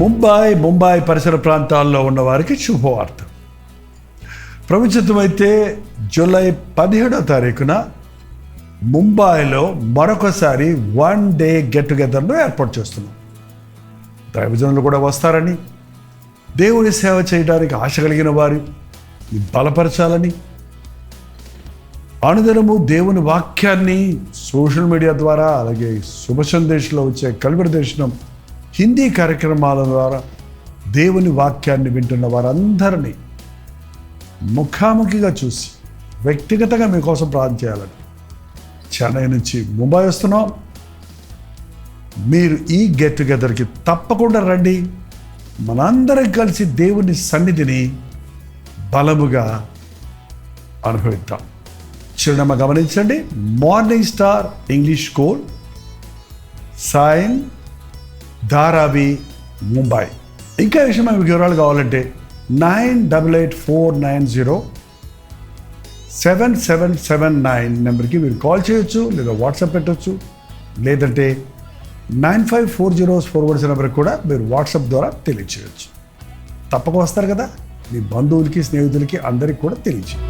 ముంబై పరిసర ప్రాంతాల్లో ఉన్న వారికి శుభవార్త. ప్రపంచమైతే జూలై 17వ తారీఖున ముంబైలో మరొకసారి 1 డే గెట్ టుగెదర్ను ఏర్పాటు చేస్తున్నాం. దైవజనులు కూడా వస్తారని, దేవుని సేవ చేయడానికి ఆశ కలిగిన వారు బలపరచాలని, అనుదినము దేవుని వాక్యాన్ని సోషల్ మీడియా ద్వారా, అలాగే శుభ సందేశంలో వచ్చే కల్వరి దర్శనం హిందీ కార్యక్రమాల ద్వారా దేవుని వాక్యాన్ని వింటున్న వారందరినీ ముఖాముఖిగా చూసి వ్యక్తిగతంగా మీకోసం ప్రార్థన చేయాలని చెన్నై నుంచి ముంబై వస్తున్నాం. మీరు ఈ గెట్ టుగెదర్కి తప్పకుండా రండి. మనందరం కలిసి దేవుని సన్నిధిని బలముగా అనుభవిద్దాం. చిరునామా గమనించండి, మార్నింగ్ స్టార్ ఇంగ్లీష్ స్కూల్, సాయం, ధారావి, ముంబై. ఇంకా విషయం మీకు వివరాలు కావాలంటే 9848407779 నెంబర్కి మీరు కాల్ చేయొచ్చు, లేదా వాట్సాప్ పెట్టవచ్చు, లేదంటే 9540 నెంబర్కి కూడా మీరు వాట్సాప్ ద్వారా తెలియచేయచ్చు. తప్పక వస్తారు కదా, మీ బంధువులకి, స్నేహితులకి అందరికీ కూడా తెలియచేయండి.